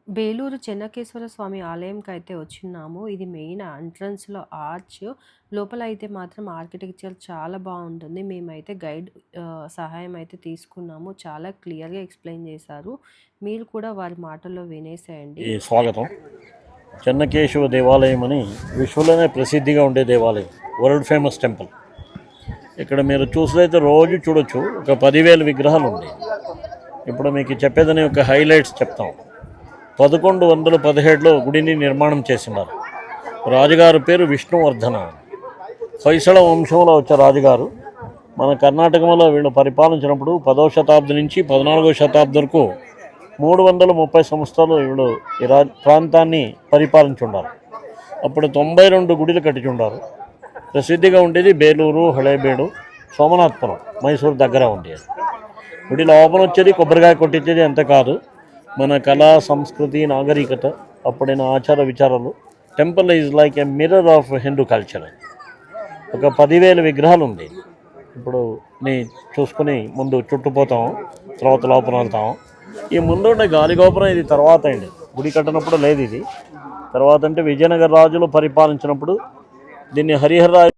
బేలూరు చెన్నకేశ్వర స్వామి ఆలయంకైతే వచ్చిన్నాము. ఇది మెయిన్ ఎంట్రన్స్‌లో ఆర్చ్. లోపల అయితే మాత్రం ఆర్కిటెక్చర్ చాలా బావుంటుంది. మేమైతే గైడ్ సహాయం అయితే తీసుకున్నాము. చాలా క్లియర్‌గా ఎక్స్‌ప్లెయిన్ చేశారు. మీరు కూడా వారి మాటల్లో వినేసేయండి. ఈ స్వాగతం. చెన్నకేశవ దేవాలయం అని విశ్వలోనే ప్రసిద్ధిగా ఉండే దేవాలయం, వరల్డ్ ఫేమస్ టెంపుల్. ఇక్కడ మీరు చూసినైతే రోజు చూడొచ్చు. ఒక 10,000 విగ్రహాలు ఉన్నాయి. ఇప్పుడు మీకు చెప్పేదని ఒక హైలైట్స్ చెప్తాం. 1117లో గుడిని నిర్మాణం చేసినారు. రాజుగారు పేరు విష్ణువర్ధన. హొయసళ వంశంలో వచ్చే రాజుగారు మన కర్ణాటకలో వీళ్ళు పరిపాలించినప్పుడు 10వ శతాబ్దం నుంచి 14వ శతాబ్దం వరకు 330 సంవత్సరాలు వీళ్ళు ఈ ప్రాంతాన్ని పరిపాలించుండారు. అప్పుడు 92 గుడిలు కట్టించుండారు. ప్రసిద్ధిగా ఉండేది బేలూరు, హళేబేడు, సోమనాథపురం, మైసూరు దగ్గర ఉండేది. గుడి లోపల వచ్చేది కొబ్బరికాయ కొట్టించేది అంత కాదు. మన కళా, సంస్కృతి, నాగరికత, అప్పుడైన ఆచార విచారాలు. Temple is like a mirror of Hindu culture. ఒక 10,000 విగ్రహాలు ఉంది. ఇప్పుడు నీ చూసుకుని ముందు చుట్టుపోతాం, తర్వాత లోపల వెళ్తాం. ఈ ముందు ఉండే గాలి గోపురం ఇది తర్వాత అండి. గుడి కట్టినప్పుడు లేదు ఇది. తర్వాత అంటే విజయనగర రాజులు పరిపాలించినప్పుడు దీన్ని హరిహర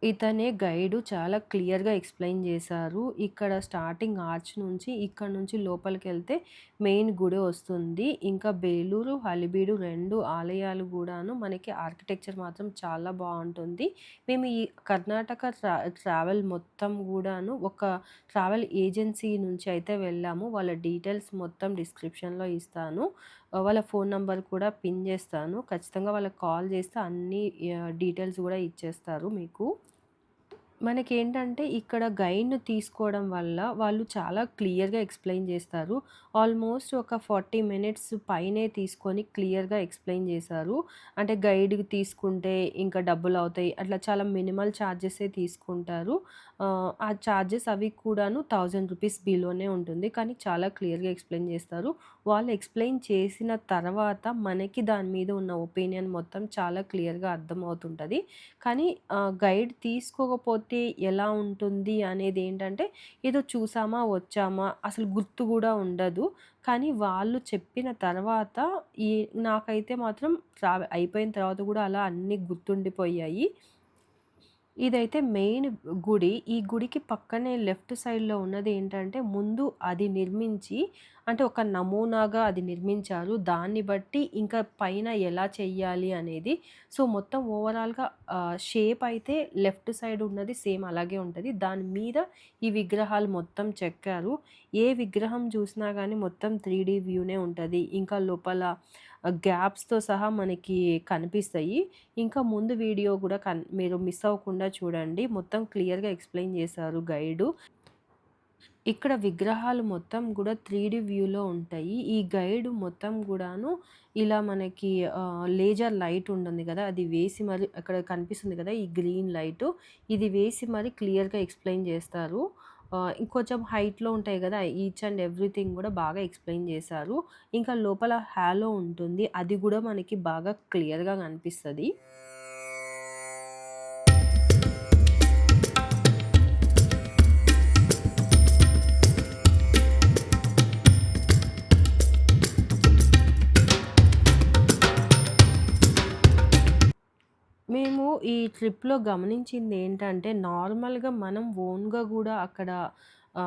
ఇతనే గైడు చాలా క్లియర్‌గా ఎక్స్‌ప్లెయిన్ చేశారు. ఇక్కడ స్టార్టింగ్ ఆర్చ్ నుంచి ఇక్కడ నుంచి లోపలికెళ్తే మెయిన్ గుడి వస్తుంది. ఇంకా బేలూరు, హళిబీడు 2 ఆలయాలు గూడాను మనకి ఆర్కిటెక్చర్ మాత్రం చాలా బావుంటుంది. మేము ఈ కర్ణాటక ట్రావెల్ మొత్తం గూడాను ఒక ట్రావెల్ ఏజెన్సీ నుంచి అయితే వెళ్ళాము. వాళ్ళ డీటెయిల్స్ మొత్తం డిస్క్రిప్షన్‌లో ఇస్తాను. వాళ్ళ ఫోన్ నంబర్ కూడా పిన్ చేస్తాను. ఖచ్చితంగా వాళ్ళకి కాల్ చేస్తే అన్ని డీటెయిల్స్ గూడా ఇచ్చేస్తారు మీకు. మనకేంటంటే ఇక్కడ గైడ్‌ని తీసుకోవడం వల్ల వాళ్ళు చాలా క్లియర్‌గా ఎక్స్‌ప్లెయిన్ చేస్తారు. ఆల్మోస్ట్ ఒక 40 మినిట్స్ పైనే తీసుకొని క్లియర్‌గా ఎక్స్‌ప్లెయిన్ చేశారు. అంటే గైడ్‌కి తీసుకుంటే ఇంకా డబ్బులవుతాయి. అట్లా చాలా మినిమల్ చార్జెసే తీసుకుంటారు. ఆ చార్జెస్ అవి కూడాను రూ. 1000 బిలోనే ఉంటుంది. కానీ చాలా క్లియర్‌గా ఎక్స్‌ప్లెయిన్ చేస్తారు. వాళ్ళు ఎక్స్‌ప్లెయిన్ చేసిన తర్వాత మనకి దాని మీద ఉన్న ఒపీనియన్ మొత్తం చాలా క్లియర్‌గా అర్థమవుతుంటది. కానీ గైడ్ తీసుకోకపోతే ఎలా ఉంటుంది అనేదేంటంటే, ఏదో చూసామా, వచ్చామా అసలు గుర్తు గూడా ఉండదు. కానీ వాళ్ళు చెప్పిన తర్వాత ఈ నాకైతే మాత్రం అయిపోయిన తర్వాత గూడా అలా అన్నీ గుర్తుండిపోయాయి. ఇదైతే మెయిన్ గుడి. ఈ గుడికి పక్కనే లెఫ్ట్ సైడ్‌లో ఉన్నదేంటంటే, ముందు అది నిర్మించి అంటే ఒక నమూనాగా అది నిర్మించారు. దాన్ని బట్టి ఇంకా పైన ఎలా చెయ్యాలి అనేది. సో, మొత్తం ఓవరాల్‌గా షేప్ అయితే లెఫ్ట్ సైడ్ ఉన్నది సేమ్ అలాగే ఉంటది. దాని మీద ఈ విగ్రహాలు మొత్తం చెక్కారు. ఏ విగ్రహం చూసినా గానీ మొత్తం 3 వ్యూనే ఉంటది. ఇంకా లోపల గ్యాప్స్‌తో సహా మనకి కనిపిస్తాయి. ఇంకా ముందు వీడియో గూడా మీరు మిస్ అవ్వకుండా చూడండి. మొత్తం క్లియర్‌గా ఎక్స్‌ప్లెయిన్ చేశారు గైడు. ఇక్కడ విగ్రహాలు మొత్తం గూడా 3 వ్యూలో ఉంటాయి. ఈ గైడ్ మొత్తం గూడాను ఇలా మనకి లేజర్ లైట్ ఉంటుంది గదా! అది వేసి మరి అక్కడ కనిపిస్తుంది గదా! ఈ గ్రీన్ లైటు. ఇది వేసి మరి క్లియర్‌గా ఎక్స్‌ప్లెయిన్ చేస్తారు. ఇంకొంచెం హైట్‌లో ఉంటాయి గదా! ఈచ్ అండ్ ఎవ్రీథింగ్ గూడా బాగా ఎక్స్‌ప్లెయిన్ చేశారు. ఇంకా లోపల హాలో ఉంటుంది. అది గూడా మనకి బాగా క్లియర్‌గా కనిపిస్తది. మేము ఈ ట్రిప్‌లో గమనించిందేంటంటే, నార్మల్‌గా మనం ఓన్‌గా గూడా అక్కడ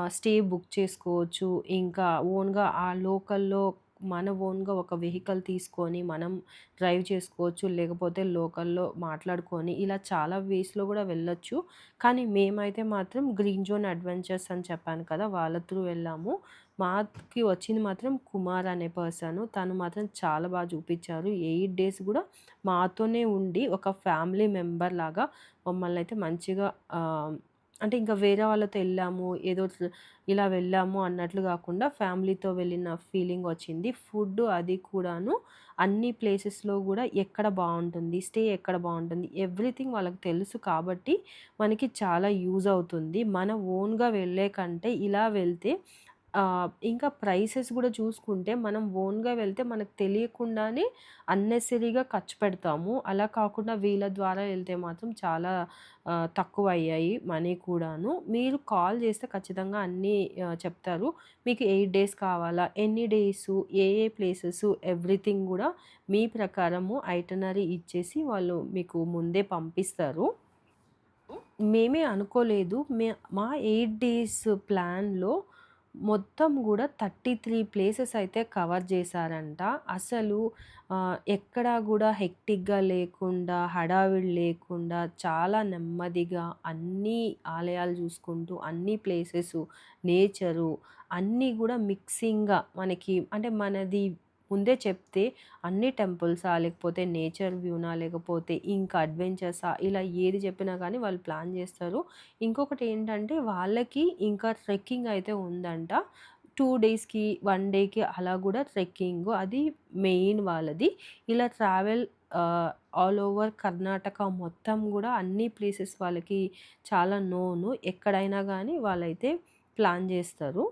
స్టే బుక్ చేసుకోవచ్చు. ఇంకా ఓన్‌గా ఆ లోకల్‌లో మన ఓన్‌గా ఒక వెహికల్ తీసుకొని మనం డ్రైవ్ చేసుకోవచ్చు. లేకపోతే లోకల్‌లో మాట్లాడుకొని ఇలా చాలా వేస్‌లో గూడా వెళ్ళొచ్చు. కానీ మేమైతే మాత్రం గ్రీన్ జోన్ అడ్వెంచర్స్ అని చెప్పాను కదా! వాళ్ళ త్రూ వెళ్ళాము. మాకి వచ్చింది మాత్రం కుమార్ అనే పర్సను. తను మాత్రం చాలా చూపిచ్చారు. 8 డేస్ గూడా మాతోనే ఉండి ఒక ఫ్యామిలీ మెంబర్ లాగా మమ్మల్నయితే మంచిగా అంటే ఇంకా వేరే వాళ్ళతో ఎళ్ళాము. ఏదో ఇలా వెళ్ళాము అన్నట్లు గాకుండా ఫ్యామిలీతో వెళ్ళిన ఫీలింగ్ వచ్చింది. ఫుడ్ అది కూడాను అన్ని ప్లేసెస్‌లో గూడా ఎక్కడ బావుంటుంది, స్టే ఎక్కడ బావుంటుంది, ఎవ్రీథింగ్ వాళ్ళకి తెలుసు కాబట్టి మనకి చాలా యూజ్ అవుతుంది. మన ఓన్‌గా వెళ్ళే కంటే ఇలా వెళ్తే ఇంకా ప్రైసెస్ గూడా చూసుకుంటే మనం ఓన్‌గా వెళ్తే మనకు తెలియకుండానే అన్నెసెసరీగా ఖర్చు పెడతాము. అలా కాకుండా వీళ్ళ ద్వారా ఎళ్తే మాత్రం చాలా తక్కువయ్యాయి మనీ కూడాను. మీరు కాల్ చేస్తే ఖచ్చితంగా అన్నీ చెప్తారు. మీకు 8 డేస్ కావాలా? ఎన్ని డేసు? ఏ ఏ ప్లేసెసు? ఎవ్రీథింగ్ గూడా మీ ప్రకారము ఐటినరీ ఇచ్చేసి వాళ్ళు మీకు ముందే పంపిస్తారు. మేమే అనుకోలేదు. మా 8 డేస్ ప్లాన్‌లో మొత్తం గూడా 33 ప్లేసెస్ అయితే కవర్ చేశారంట. అసలు ఎక్కడా గూడా హెక్టిక్‌గా లేకుండా, హడావిడి లేకుండా చాలా నెమ్మదిగా అన్నీ ఆలయాలు చూసుకుంటూ, అన్ని ప్లేసెసు, నేచరు అన్నీ గూడా మిక్సింగ్‌గా మనకి అంటే మనది ముందే చెప్తే అన్ని టెంపుల్సా? లేకపోతే నేచర్ వ్యూనా? లేకపోతే ఇంకా అడ్వెంచర్సా? ఇలా ఏది చెప్పినా గానీ వాళ్ళు ప్లాన్ జేస్తారు. ఇంకొకటేంటంటే వాళ్ళకి ఇంకా ట్రెక్కింగ్ అయితే ఉందంట. 2 డేస్‌కి, 1 డేకి అలా గూడా ట్రెక్కింగు. అది మెయిన్ వాళ్ళది. ఇలా ట్రావెల్ ఆల్ ఓవర్ కర్ణాటక మొత్తం గూడా అన్ని ప్లేసెస్ వాళ్ళకి చాలా నోను. ఎక్కడైనా గానీ వాళ్ళైతే ప్లాన్ జేస్తారు.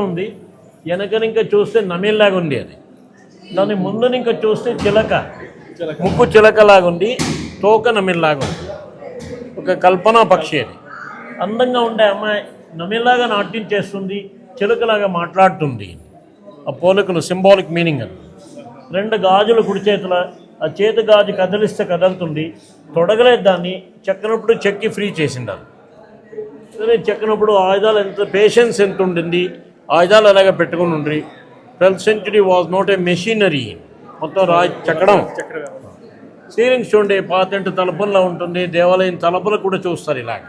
ఉంది వెనకనింక చూస్తే నమిల్లాగా ఉంది. అది దాని ముందునింక చూస్తే చిలక, ముక్కు చిలకలాగా ఉంది, తోక నమిల్లాగా ఉంది. ఒక కల్పనా పక్షి. అది అందంగా ఉండే అమ్మాయి నమిల్లాగా నాట్యం చేస్తుంది, చిలకలాగా మాట్లాడుతుంది. ఆ పోలికలు సింబాలిక్ మీనింగ్ అని. 2 గాజులు కుడి చేతుల, ఆ చేతి గాజు కదిలిస్తే కదులుతుంది, తొడగలేదు దాన్ని, చెక్కనప్పుడు చెక్కి ఫ్రీ చేసిండారు. సరే చెక్కనప్పుడు ఆయుధాలు ఎంత పేషెన్స్ ఎంత ఉండింది, ఆయుధాలు అలాగే పెట్టుకుని ఉండ్రి. 12th century was not a machinery. మొత్తం చెక్కడం. సీలింగ్స్ చూడండి, పాతింటి తలుపుల్లో ఉంటుంది. దేవాలయం తలుపులు కూడా చూస్తారు ఇలాగ.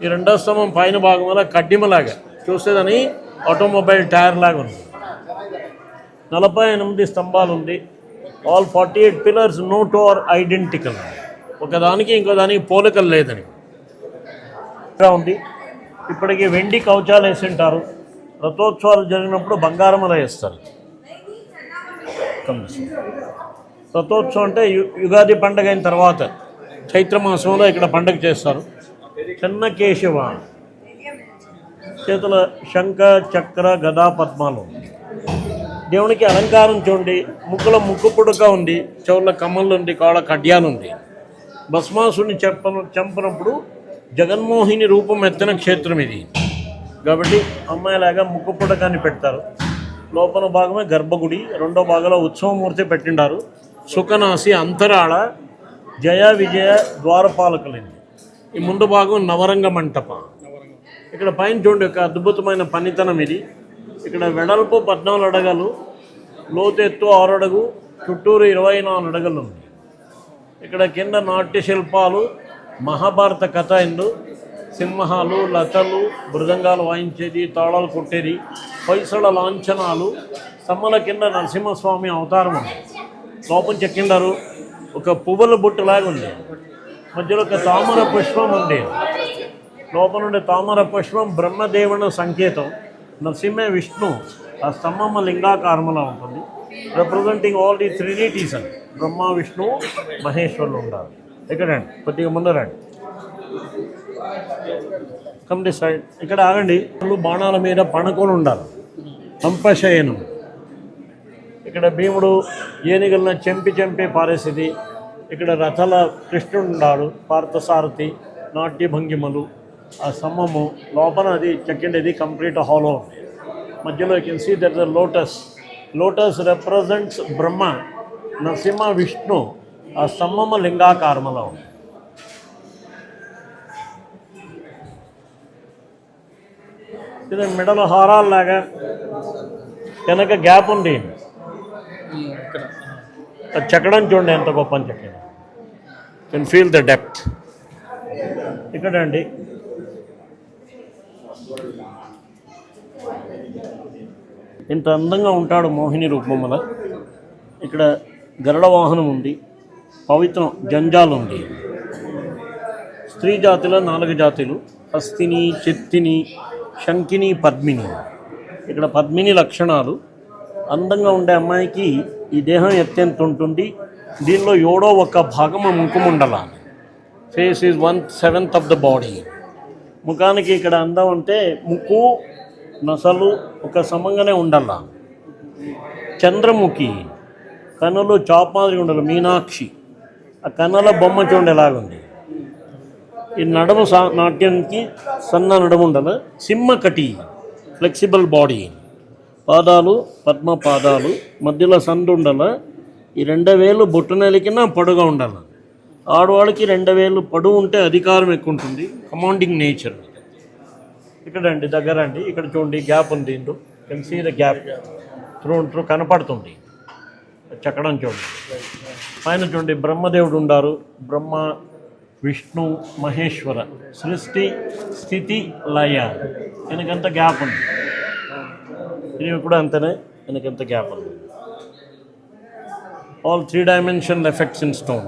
ఈ 2వ స్తంభం పైన భాగం వల్ల కడ్డిమలాగా చూసేదని ఆటోమొబైల్ టైర్ లాగా ఉంది. 48 స్తంభాలు ఉంది. All 48 pillars no two are identical. ఒకదానికి ఇంకో దానికి పోలికలు లేదని ఉంది. ఇప్పటికి వెండి కవచాలు వేసింటారు. రథోత్సవాలు జరిగినప్పుడు బంగారం అలా వేస్తారు. రథోత్సవం అంటే యుగాది పండుగ అయిన తర్వాత చైత్రమాసంలో ఇక్కడ పండుగ చేస్తారు. చిన్న కేశవ చేతుల శంఖ, చక్ర, గదా, పద్మాలు. దేవునికి అలంకారం చూడండి. ముక్కులో ముక్కు పుడక ఉంది, చెవుల కమ్మలు ఉంది, కాళ్ళ కడ్యాలు ఉంది. భస్మాసుని చంపినప్పుడు జగన్మోహిని రూపం ఎత్తిన క్షేత్రం ఇది కాబట్టి అమ్మాయిలాగా ముక్కు పుడకాన్ని పెడతారు. లోపల భాగమే గర్భగుడి, 2వ భాగంలో ఉత్సవమూర్తి పెట్టిండారు. సుఖనాసి, అంతరాళ, జయ విజయ ద్వారపాలకులింది. ఈ ముందు భాగం నవరంగ మంటప. ఇక్కడ పైన చూడండి, ఒక అద్భుతమైన పనితనం ఇది. ఇక్కడ వెడల్పు 14 అడుగులు, లోతెత్తు 6 అడుగు, చుట్టూరు 24 అడుగులు ఉంది. ఇక్కడ కింద నాట్య శిల్పాలు, మహాభారత కథ ఎందు సింహాలు, లతలు, మృదంగాలు వాయించేది, తాళాలు కొట్టేది, పైసల లాంఛనాలు, స్తంభాల కింద నరసింహస్వామి అవతారం ఉంది. లోపం చెక్కిండారు. ఒక పువ్వుల బుట్టులాగా ఉంది. మధ్యలో ఒక తామర పుష్పం ఉంది. లోపల ఉండే తామర పుష్పం బ్రహ్మదేవుని సంకేతం. నరసింహ, విష్ణు ఆ స్తంభం లింగాకారములా ఉంటుంది. రిప్రజెంటింగ్ ఆల్ ది ట్రినిటీస్ అని. బ్రహ్మ, విష్ణు, మహేశ్వరులు ఉండాలి. ఎక్కడండి, కొద్దిగా ముందు రండి. Come the side. ఇక్కడ ఆగండి. బాణాల మీద పణకొని ఉండాలి. సంపశయనం. ఇక్కడ భీముడు ఏనుగులను చెంపి పారేసేది. ఇక్కడ రథల కృష్ణుడు ఉన్నాడు, పార్థసారథి, నాట్య భంగిమలు, ఆ స్తంభము లోపల అది చెక్కిండేది కంప్లీట్ హాలో. మధ్యలో you can see that the lotus. Lotus represents Brahma, Narasimha, Vishnu. ఆ స్తంభము లింగాకారములో ఉంది. ఇది మెడల హారాల్లాగా వెనక గ్యాప్ ఉంది. చెక్కడం చూడండి ఎంత గొప్ప అని చెక్కింది. Can feel the depth. ఇక్కడ అండి ఇంత అందంగా ఉంటాడు మోహిని రూపముల. ఇక్కడ గరుడ వాహనం ఉంది, పవిత్రం జంజాలు ఉంది. స్త్రీ జాతిలో 4 జాతులు: హస్తిని, చిత్తిని, శంకిని, పద్మిని. ఇక్కడ పద్మిని లక్షణాలు. అందంగా ఉండే అమ్మాయికి ఈ దేహం ఎత్తెంత ఉంటుంది. దీనిలో 7వ భాగం ముఖముండలాలి. Face is 1/7 of the body. ముఖానికి ఇక్కడ అందం అంటే ముక్కు నసలు ఒక సమంగానే ఉండాల. చంద్రముఖి, కన్నులు చాప్ మాదిరి ఉండాలి. మీనాక్షి, ఆ కన్నుల బొమ్మ చూడండి ఎలాగుంది. ఈ నడుము నాట్యానికి సన్న నడుము ఉండాలి. సింహకటి, ఫ్లెక్సిబుల్ బాడీ. పాదాలు పద్మ పాదాలు, మధ్యలో సందు ఉండాల. ఈ 2 వేలు బొట్టునెలికిన పొడుగా ఉండాలి. ఆడవాళ్ళకి 2 వేలు పొడుగు ఉంటే అధికారం ఎక్కువ ఉంటుంది, కమాండింగ్ నేచర్. ఇక్కడ అండి దగ్గర అండి, ఇక్కడ చూడండి గ్యాప్ ఉంది. ఇందు can see the gap through కనపడుతుంది. చక్కడం చూడండి. పైన చూడండి బ్రహ్మదేవుడు ఉండారు. బ్రహ్మ, విష్ణు, మహేశ్వర, సృష్టి స్థితి లయ. వెనకంత గ్యాప్ ఉంది. ఇది కూడా అంతనే, వెనకంత గ్యాప్ ఉంది. All 3 dimensional effects in stone.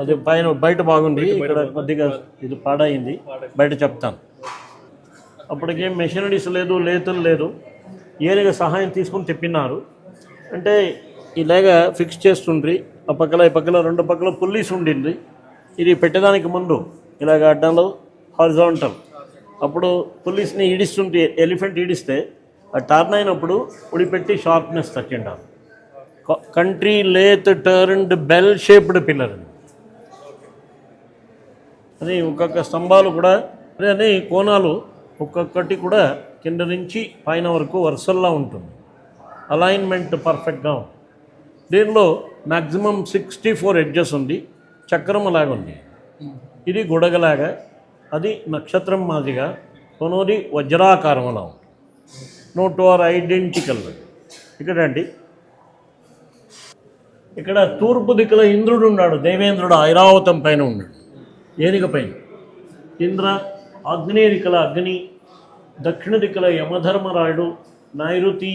అది పైన బయట బాగుంది, ఇక్కడ కొద్దిగా ఇది పాడైంది. బయట చెప్తాను. అప్పటికేం మెషినరీస్ లేదు, లేతులు లేదు. ఏనుగ సహాయం తీసుకుని తెప్పినారు. అంటే ఇలాగా ఫిక్స్ చేస్తుండ్రి. ఆ పక్కల ఈ పక్కల 2 పక్కల పుల్లీస్ ఉండింది. ఇది పెట్టడానికి ముందు ఇలాగ అడ్డంలో హారిజాంటల్. అప్పుడు పుల్లీస్ని ఈడిస్తుంటే, ఎలిఫెంట్ ఈడిస్తే ఆ టర్న్ అయినప్పుడు ఉడిపెట్టి షార్ప్నెస్ తగ్గిండారు. Country lathe turned bell shaped pillar. అది ఒక్కొక్క స్తంభాలు కూడా అదే కోణాలు ఒక్కొక్కటి కూడా కింద నుంచి పైన వరకు వరుసల్లా ఉంటుంది. అలైన్మెంట్ పర్ఫెక్ట్గా ఉంది. దీనిలో మ్యాక్సిమం 64 ఎడ్జెస్ ఉంది. చక్రం లాగా ఉంది. ఇది గుడగలాగా, అది నక్షత్రం మాదిరిగా, కొనోది వజ్రాకారంలో ఉంది. Note are identical. ఇక్కడ అండి, ఇక్కడ తూర్పు దిక్కులో ఇంద్రుడు ఉన్నాడు. దేవేంద్రుడు ఐరావతం పైన ఉన్నాడు, ఏనుగ పైన. ఇంద్ర, ఆగ్నేయ దిక్కుల అగ్ని, దక్షిణ దిక్కుల యమధర్మరాయుడు, నైరుతి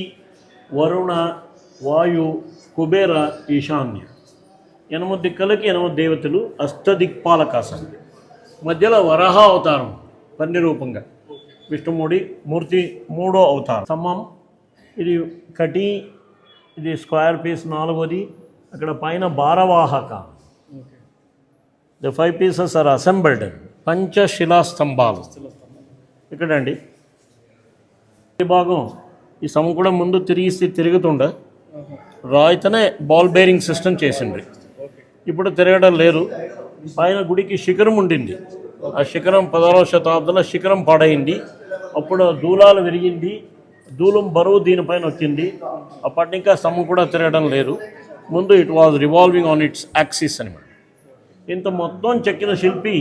వరుణ, వాయు, కుబేర, ఈశాన్య. 8 దిక్కులకి 8 దేవతలు, అష్టదిక్పాలకాసం. మధ్యలో వరాహ అవతారం పంది రూపంగా, విష్ణుమూడి మూర్తి 3వ అవతారం. స్తంభం ఇది కటి, ఇది స్క్వేర్ పీస్ 4వది. అక్కడ పైన భారవాహక. The 5 pieces are assembled. పంచశిలా స్తంభాలు. ఇక్కడండి ఈ భాగం, ఈ స్తంభం కూడా ముందు తిరుగుతుండ. రాయితోనే బాల్ బేరింగ్ సిస్టమ్ చేసిండ్రి. ఇప్పుడు తిరగడం లేదు. పైన గుడికి శిఖరం ఉండింది. ఆ శిఖరం 16వ శతాబ్దంలో శిఖరం పాడైంది. అప్పుడు దూలాలు విరిగింది. దూలం బరువు దీనిపైన వచ్చింది. అప్పటి ఇంకా స్తంభం కూడా తిరగడం లేదు. ముందు it was revolving on it's axis అనమాట. ఇంత మొత్తం చెక్కిన శిల్పి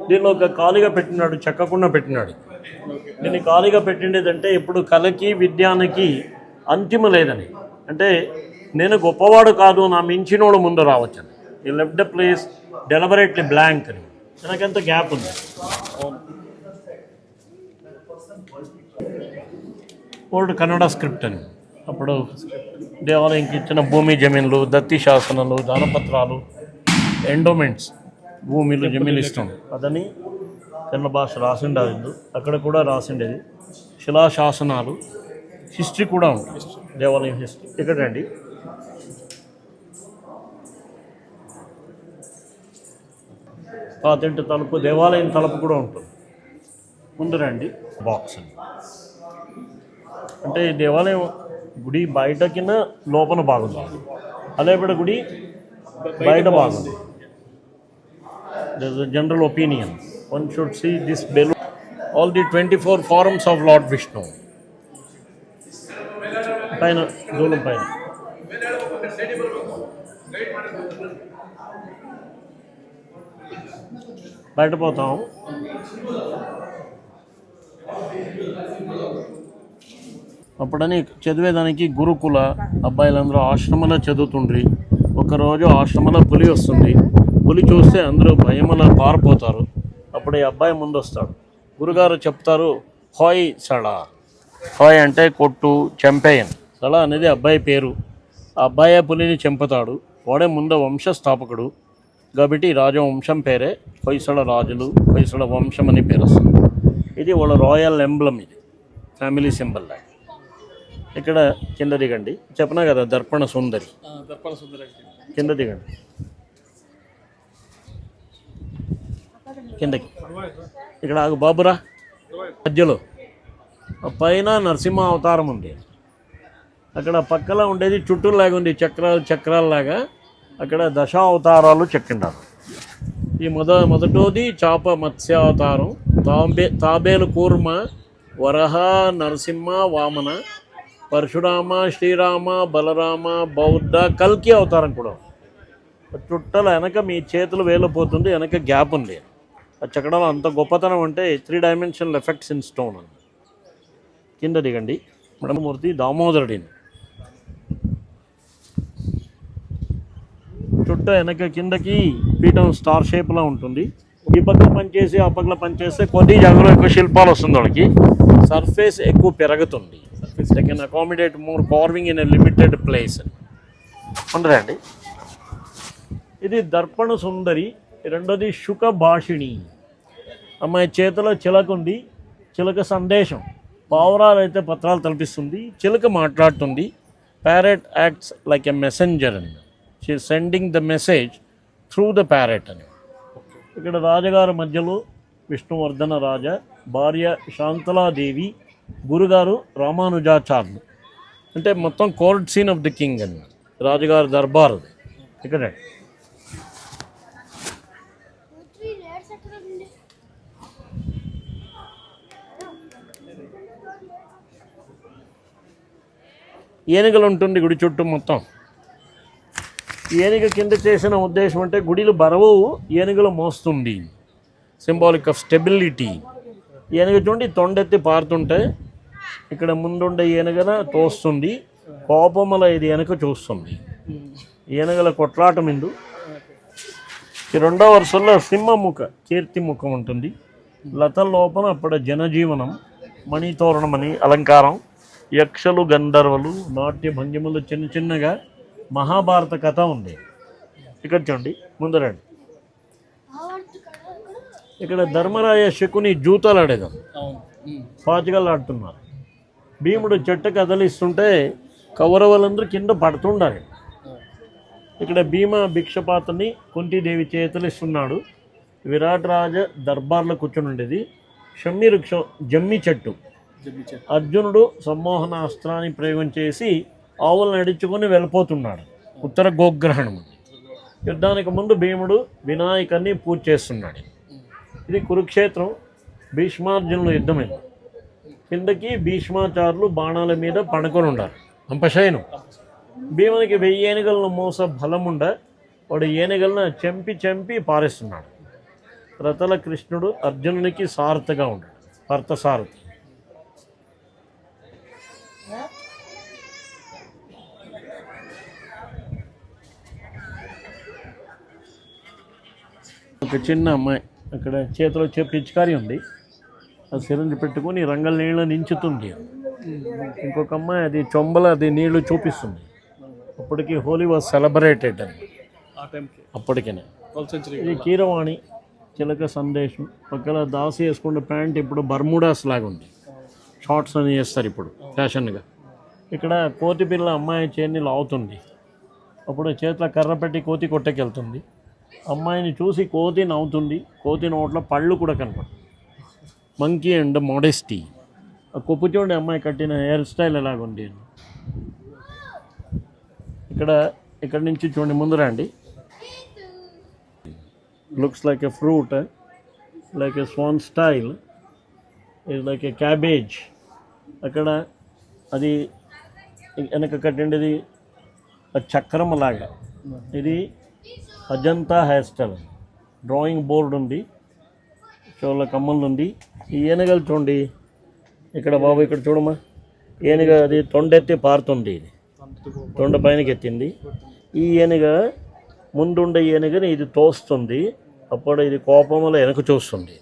దీనిలో ఒక ఖాళీగా పెట్టినాడు, చెక్కకుండా పెట్టినాడు. దీన్ని ఖాళీగా పెట్టిండేదంటే ఇప్పుడు కళకి విజ్ఞానికి అంతిమ లేదని. అంటే నేను గొప్పవాడు కాదు, నా మించినోడు ముందు రావచ్చని. ఈ left the place deliberately blank అని. మనకెంత గ్యాప్ ఉంది. ఓల్డ్ కన్నడ స్క్రిప్ట్ అని. అప్పుడు దేవాలయంకి ఇచ్చిన భూమి జమీన్లు, దత్తి శాసనాలు, దానపత్రాలు, ఎండోమెంట్స్, భూమిలు జమీన్లు ఇష్టం అదని కన్నడ భాష రాసిండేది. అక్కడ కూడా రాసిండేది. శిలాశాసనాలు, హిస్టరీ కూడా ఉంటుంది, దేవాలయం హిస్టరీ. ఎక్కడండి పాతింటి తలుపు, దేవాలయం తలుపు కూడా ఉంటుంది. ముందు రండి బాక్స్ అని. అంటే ఈ దేవాలయం గుడి బయటకిన లోపల బాగుంది. అలేపడ గుడి బయట బాగుంది. General opinion one should see this balloon. All the 24 forms of lord Vishnu. పైన దూలం పైన బయట పోతాం. అప్పుడని చదివేదానికి గురుకుల అబ్బాయిలందరూ ఆశ్రమంలో చదువుతుండ్రి. ఒకరోజు ఆశ్రమంలో పులి వస్తుంది. పులి చూస్తే అందరూ భయమలా పారిపోతారు. అప్పుడు ఈ అబ్బాయి ముందు వస్తాడు. గురుగారు చెప్తారు, హొయసళ. హొయ్ అంటే కొట్టు, చెంపేయన్. సళ అనేది అబ్బాయి పేరు. ఆ అబ్బాయి పులిని చంపుతాడు, వాడే ముందు వంశస్థాపకుడు కాబట్టి రాజవంశం పేరే హొయసళ రాజులు, హొయసళ వంశం అని పేరు వస్తుంది. ఇది వాళ్ళ రాయల్ ఎంబ్లమ్, ఇది ఫ్యామిలీ సింబల్ లాగా. ఇక్కడ కింద దిగండి, చెప్పనా కదా దర్పణ సుందరి. కింద దిగండి, కిందకి. ఇక్కడ ఆగు బాబురా. మధ్యలో పైన నరసింహ అవతారం ఉంది. అక్కడ పక్కన ఉండేది చుట్టూలాగా ఉంది, చక్రాల్లాగా. అక్కడ దశావతారాలు చెక్కిండారు. ఈ మొదటోది చాప మత్స్యావతారం, తాబేలు కూర్మ, వరహ, నరసింహ, వామన, పరశురామ, శ్రీరామ, బలరామ, బౌద్ధ, కల్కి అవతారం కూడా. చుట్టల వెనక మీ చేతులు వేలిపోతుంది, వెనక గ్యాప్ ఉంది. ఆ చెక్కడంలో అంత గొప్పతనం అంటే 3 డైమెన్షనల్ ఎఫెక్ట్స్ ఇన్ స్టోన్ అని. కింద దిగండి. మడమూర్తి దామోదరుడిని. చుట్ట వెనక కిందకి పీఠం స్టార్ షేప్లో ఉంటుంది. ఈ పక్కన పనిచేసి ఆ పక్కన పనిచేస్తే కొద్ది జాగలో ఎక్కువ శిల్పాలు వస్తుంది. వాళ్ళకి సర్ఫేస్ ఎక్కువ పెరుగుతుంది. Surface they can accommodate more carving in a limited place. ఉండరండి. ఇది దర్పణ సుందరి. రెండోది శుక భాషిణి. అమ్మాయి చేతిలో చిలక ఉంది, చిలక సందేశం. పావురాలు అయితే పత్రాలు తలపిస్తుంది, చిలక మాట్లాడుతుంది. Parrot acts like a messenger అని. She sending the message through the parrot అని. ఇక్కడ రాజగారు మధ్యలో విష్ణువర్ధన రాజా, భార్య శాంతలాదేవి, గురుగారు రామానుజాచార్యులు. అంటే మొత్తం court scene of the king అని, రాజుగారి దర్బారు ఇక్కడ. ఏనుగలు ఉంటుంది గుడి చుట్టూ మొత్తం. ఏనుగ కింద చేసిన ఉద్దేశం అంటే గుడిలో బరువు ఏనుగలు మోస్తుంది, సింబాలిక్ ఆఫ్ స్టెబిలిటీ. ఏనుగ చూడండి తొండెత్తి పారుతుంటే ఇక్కడ ముందుండే ఏనుగన తోస్తుంది, కోపముల ఇది వెనక చూస్తుంది. ఏనుగల కొట్లాట ముందు. ఈ రెండో వరుసలో సింహముఖ కీర్తి ముఖం ఉంటుంది. లతల లోపల అప్పుడు జనజీవనం, మణితోరణమని అలంకారం, యక్షలు, గంధర్వులు, నాట్య భంగిమలు, చిన్నగా మహాభారత కథ ఉంది. ఇక్కడ చూడండి, ముందరండి. ఇక్కడ ధర్మరాయ శకుని జూతాలు ఆడేదాం, పాచికలు ఆడుతున్నారు. భీముడు చెట్టు కదలిస్తుంటే కౌరవులందరూ కింద పడుతుండారు. ఇక్కడ భీమ భిక్షపాతని కుంతీదేవి చేతులు ఇస్తున్నాడు. విరాట్ రాజ దర్బార్లో కూర్చొని ఉండేది షమ్మి వృక్షం, జమ్మి చెట్టు. అర్జునుడు సమ్మోహన అస్త్రాన్ని ప్రయోగం చేసి ఆవులను నడుచుకొని వెళ్ళిపోతున్నాడు. ఉత్తర గోగ్రహణము. యుద్ధానికి ముందు భీముడు వినాయకుడిని పూజ చేస్తున్నాడు. ఇది కురుక్షేత్రం. భీష్మార్జునుల యుద్ధమైంది. కిందకి భీష్మాచారులు బాణాల మీద పడుకొని ఉండారు. అంపశయనం. భీమునికి 1000 ఏనుగలను మోస బలముండ వాడు ఏనుగలను చెంపి పారేస్తున్నాడు. రతల కృష్ణుడు అర్జునునికి సారథిగా ఉన్నాడు, పార్థసారథి. ఒక చిన్న అమ్మాయి అక్కడ చేతిలో పిచికారి ఉంది, అది సిరంజి పెట్టుకుని రంగల నీళ్ళు నించుతుంది. ఇంకొక అమ్మాయి అది చొంబల అది నీళ్లు చూపిస్తుంది. అప్పటికి హోలీ వాజ్ సెలబ్రేటెడ్ అని అప్పటికే. ఇది కీరవాణి, చిలక సందేశం. పక్కన దాసి వేసుకున్న ప్యాంట్ ఇప్పుడు బర్ముడాస్ లాగా ఉంది, షార్ట్స్ అని వేస్తారు ఇప్పుడు ఫ్యాషన్గా. ఇక్కడ కోతి పిల్ల అమ్మాయి చేన్ని లాగుతుంది. అప్పుడు చేతిలో కర్ర పెట్టి కోతి కొట్టకెళ్తుంది. అమ్మాయిని చూసి కోతి నవ్వుతుంది. కోతి నోట్లో పళ్ళు కూడా కనపడు. Monkey and modesty. ఆ కొప్పు చూడండి, అమ్మాయి కట్టిన హెయిర్ స్టైల్ ఎలాగుంది. ఇక్కడ నుంచి చూడండి, ముందు రండి. Looks like a fruit, like a swan style, is like a cabbage. అక్కడ అది వెనక కట్టిండేది చక్రం లాగా. ఇది Ajanta hairstyle. Drawing board ఉంది, చోళ్ళ కమ్మలు ఉంది. ఈ ఏనుగలు చూడండి ఇక్కడ బాబు, ఇక్కడ చూడమ్మా. ఏనుగ అది తొండెత్తి పారుతుంది. ఇది తొండ పైనకి ఎత్తింది. ఈ ఏనుగ ముందుండే ఏనుగని ఇది తోస్తుంది. అప్పుడు ఇది కోపంలో వెనక చూస్తుంది.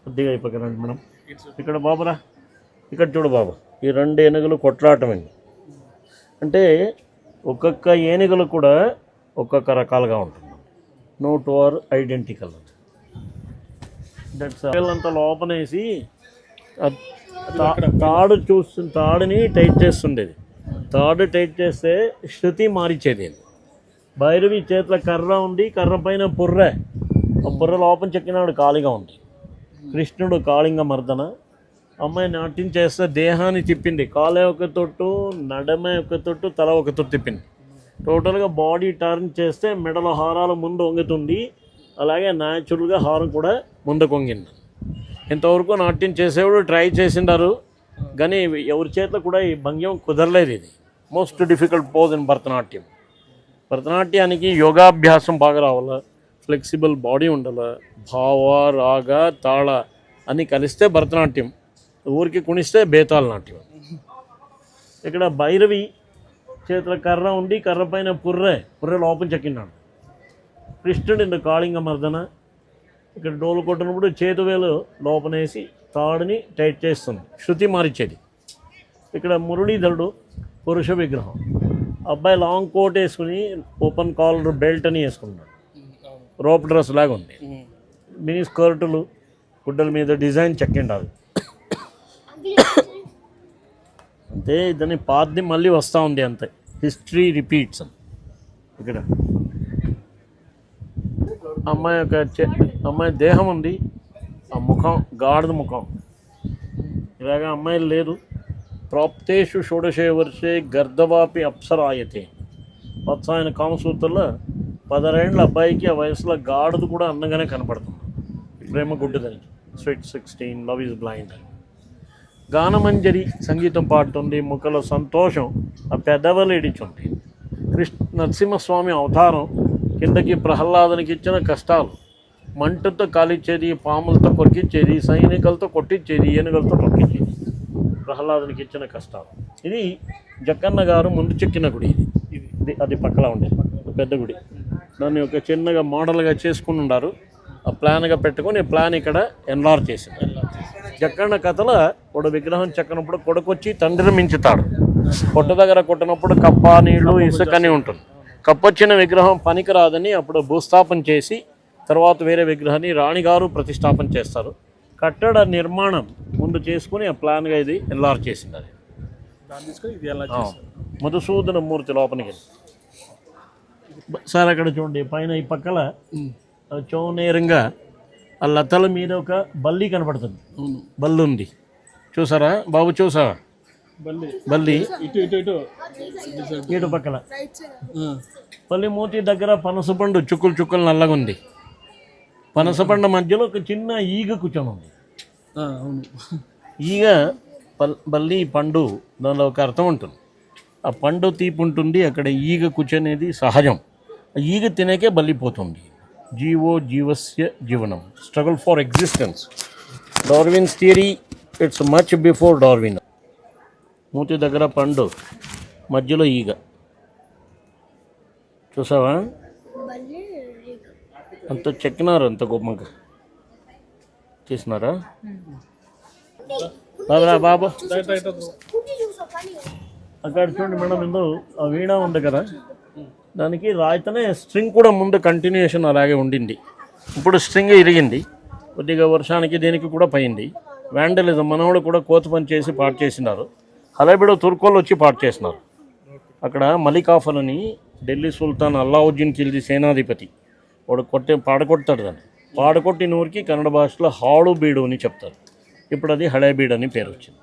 కొద్దిగా అయిపోయారండి మేడం. ఇక్కడ బాబురా, ఇక్కడ చూడు బాబు, ఈ 2 ఏనుగులు కొట్లాటమండి. అంటే ఒక్కొక్క ఏనుగులు కూడా ఒక్కొక్క రకాలుగా ఉంటుంది. No two are identical. That's అంతా లోపనేసి తాడుని టైట్ చేస్తుండేది. తాడు టైట్ చేస్తే శృతి మారిచ్చేది. భైరవి చేతిలో కర్ర ఉంది, కర్ర పైన పుర్ర, ఆ పుర్ర లోపల చెక్కినాడు ఖాళీగా ఉంది. కృష్ణుడు కాళింగ మర్దన. అమ్మాయి నాట్యం చేస్తే దేహాన్ని తిప్పింది. కాలే ఒక తొట్టు, నడమే ఒక తొట్టు, తల ఒక తొట్టు తిప్పింది. టోటల్గా బాడీ టర్న్ చేస్తే మెడలో హారాలు ముందు వంగుతుంది, అలాగే న్యాచురల్గా హారం కూడా ముందుకు వంగింది. ఇంతవరకు నాట్యం చేసేవాడు ట్రై చేసిండారు, కానీ ఎవరి చేతిలో కూడా ఈ భంగ్యం కుదరలేదు. ఇది most difficult pose in Bharatanatyam. భరతనాట్యానికి యోగాభ్యాసం బాగా రావాలా, ఫ్లెక్సిబుల్ బాడీ ఉండాలి, భావ రాగ తాళ అన్నీ కలిస్తే భరతనాట్యం. ఊరికి కుణిస్తే బేతాళ నాట్యం. ఇక్కడ భైరవి చేతుల కర్ర ఉండి, కర్ర పైన పుర్రె లోపల చెక్కినాడు. కృష్ణుడు ఇందు కాళింగ మర్దన. ఇక్కడ డోలు కొట్టినప్పుడు చేతువేలు లోపనేసి తాడుని టైట్ చేస్తుంది, శృతి మారిచ్చేది. ఇక్కడ మురళీధరుడు పురుష విగ్రహం. అబ్బాయి లాంగ్ కోట్ వేసుకుని ఓపెన్ కాలర్ బెల్ట్ అని వేసుకున్నాడు, రోప్ డ్రెస్ లాగా ఉంది. మినీ స్కర్టులు, గుడ్డల మీద డిజైన్ చెక్కిండాలి. అంతే, దాన్ని పాద్యం మళ్ళీ వస్తూ ఉంది, అంతే. History repeats. ఇక్కడ అమ్మాయి దేహం ఉంది, ఆ ముఖం గాడిద ముఖం. ఇలాగా అమ్మాయిలు లేదు. ప్రాప్తేషు షోడశే వర్షే గర్ధవాపి అప్సరాయతే. వత్సాయన కామసూత్రంలో 16 ఏళ్ళ అబ్బాయికి ఆ వయసులో గాడిద కూడా అందంగానే కనపడుతుంది. ప్రేమ గుడ్డుదని, స్వీట్ 16, లవ్ ఈజ్ బ్లైండ్ అని. గానమంజరి సంగీతం పాడుతుంది, ముఖలో సంతోషం, ఆ పెదవులు ఇడిచుంది. నరసింహస్వామి అవతారం కిందకి ప్రహ్లాదునికి ఇచ్చిన కష్టాలు, మంటతో కాలిచ్చేది, పాములతో కొరికిచ్చేది, సైనికులతో కొట్టించేది, ఏనుగులతో తొక్కించేది. ప్రహ్లాదునికి ఇచ్చిన కష్టాలు. ఇది జక్కన్న గారు ముందు చెక్కిన గుడి. ఇది అది పక్కన ఉండేది పెద్ద గుడి. దాన్ని ఒక చిన్నగా మోడల్గా చేసుకుని ఉన్నారు. ఆ ప్లాన్గా పెట్టుకొని ప్లాన్ ఇక్కడ ఎన్లార్జ్ చేసింది. జక్కన్న కథలో ఒక విగ్రహం చెక్కనప్పుడు కొడుకొచ్చి తండ్రిని మించుతాడు. కొట్ట దగ్గర కొట్టినప్పుడు కప్ప, నీళ్లు, ఇసుకని ఉంటుంది. కప్పొచ్చిన విగ్రహం పనికిరాదని అప్పుడు భూస్థాపన చేసి తర్వాత వేరే విగ్రహాన్ని రాణిగారు ప్రతిష్టాపన చేస్తారు. కట్టడ నిర్మాణం ముందు చేసుకుని ఆ ప్లాన్గా ఇది ఎన్లార్జ్ చేసింది. అది మధుసూదన మూర్తి లోపలికి. సార్ అక్కడ చూడండి, పైన ఈ పక్కల చౌనేరంగా ఆ లతల మీద ఒక బల్లి కనపడుతుంది. బల్లి ఉంది, చూసారా బాబు? చూసావా బల్లి? ఇటు పక్కల బల్లి మూతి దగ్గర పనసపండు చుక్కలు నల్లగా ఉంది. పనసపండు మధ్యలో ఒక చిన్న ఈగ కూర్చొని ఉంది. ఈగ బల్లి పండు, దానిలో ఒక అర్థం ఉంటుంది. ఆ పండు తీపి ఉంటుంది, అక్కడ ఈగ కూర్చొనేది సహజం. ఆ ఈగ తినేకే బల్లిపోతుంది. జీవో జీవస్య జీవనం, struggle for existence. Darwin's theory, it's much before Darwin. మూతి దగ్గర పండు, మధ్యలో ఈగ. చూసావా? అంత చెక్కినారు, అంత గొప్పగా చేసినారా బాబు? అక్కడ చూడండి మేడం, ముందు ఆ వీణ ఉంది కదా, దానికి రాయితేనే స్ట్రింగ్ కూడా ముందు కంటిన్యూషన్ అలాగే ఉండింది. ఇప్పుడు స్ట్రింగ్ ఇరిగింది కొద్దిగా, వర్షానికి దీనికి కూడా పోయింది. వ్యాండలిజం, మనవాళ్ళు కూడా కోత పని చేసి పాటు చేసినారు. హలేబిడో తుర్కోళ్ళు వచ్చి పాటు చేసినారు. అక్కడ మలికాఫర్ అని ఢిల్లీ సుల్తాన్ అల్లావుద్దీన్ ఖిల్జీ సేనాధిపతి, వాడు పాడకొడతాడు. దాన్ని పాడకొట్టిన ఊరికి కన్నడ భాషలో హాడు బీడు అని చెప్తారు. ఇప్పుడు అది హళేబీడు అని పేరు వచ్చింది.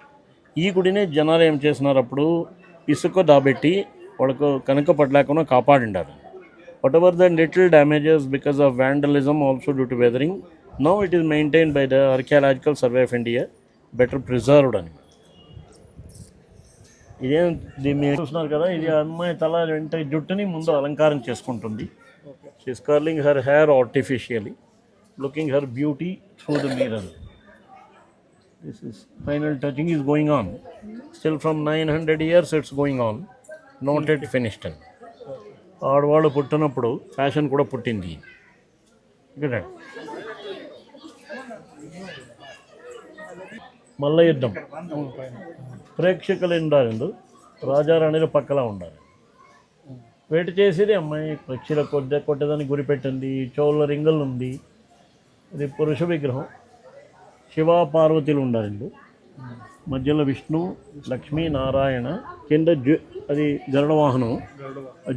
ఈ గుడిని జనాలు ఏం చేసినారు, అప్పుడు ఇసుక దాబెట్టి వాళ్ళకు కనుక పడలేకుండా కాపాడిండారు. Whatever the little damages because of vandalism also due to weathering, now it is maintained by the Archaeological Survey of India, better preserved అని. ఇదేం దీన్ని చూస్తున్నారు కదా, ఇది అమ్మాయి తల వెంట జుట్టుని ముందు అలంకారం చేసుకుంటుంది. She's curling her hair artificially, looking her beauty through the mirror. This is final touching is going on. Still from 900 years it's going on. Not yet finished. ఆడవాళ్ళు పుట్టినప్పుడు ఫ్యాషన్ కూడా పుట్టింది. ఇక్కడ మల్ల యుద్ధం ప్రేక్షకులు ఉండాలి, రాజారాణిలో పక్కలా ఉండాలి. వేట చేసేది అమ్మాయి పక్షుల కొట్టేదాన్ని గురిపెట్టింది, చోళ్ళ రింగల్ ఉంది. ఇది పురుష విగ్రహం, శివ పార్వతులు ఉండాలి. మధ్యలో విష్ణు, లక్ష్మీ, నారాయణ, కింద అది గరుడ వాహనం.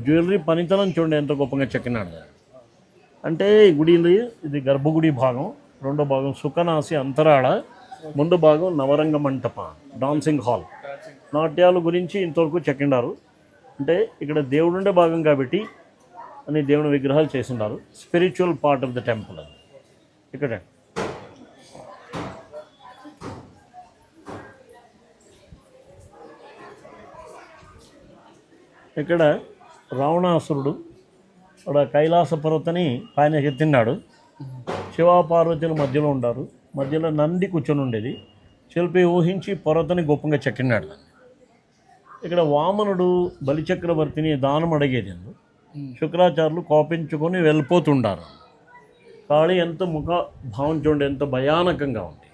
జ్యువెలరీ పనితనం చూడండి ఎంత గొప్పగా చెక్కినాడు. అంటే ఈ గుడి ఇది గర్భగుడి భాగం, రెండో భాగం సుఖనాసి అంతరాళ, ముందు భాగం నవరంగ మంటప, డాన్సింగ్ హాల్. నాట్యాల గురించి ఇంతవరకు చెక్కిండారు. అంటే ఇక్కడ దేవుడుండే భాగం కాబట్టి అని దేవుని విగ్రహాలు చేసిండారు. Spiritual part of the temple అది ఇక్కడ. ఇక్కడ రావణాసురుడు అక్కడ కైలాస పర్వతని పైన ఎత్తిన్నాడు. శివపార్వతుల మధ్యలో ఉండారు. మధ్యలో నంది కూర్చొని ఉండేది. శిల్పి ఊహించి పర్వతని గొప్పగా చెక్కినాడు. ఇక్కడ వామనుడు బలిచక్రవర్తిని దానం అడిగేది. శుక్రాచార్యులు కోపించుకొని వెళ్ళిపోతుండారు. కాళీ ఎంత ముఖ భావం చూడండి ఎంత భయానకంగా ఉంది.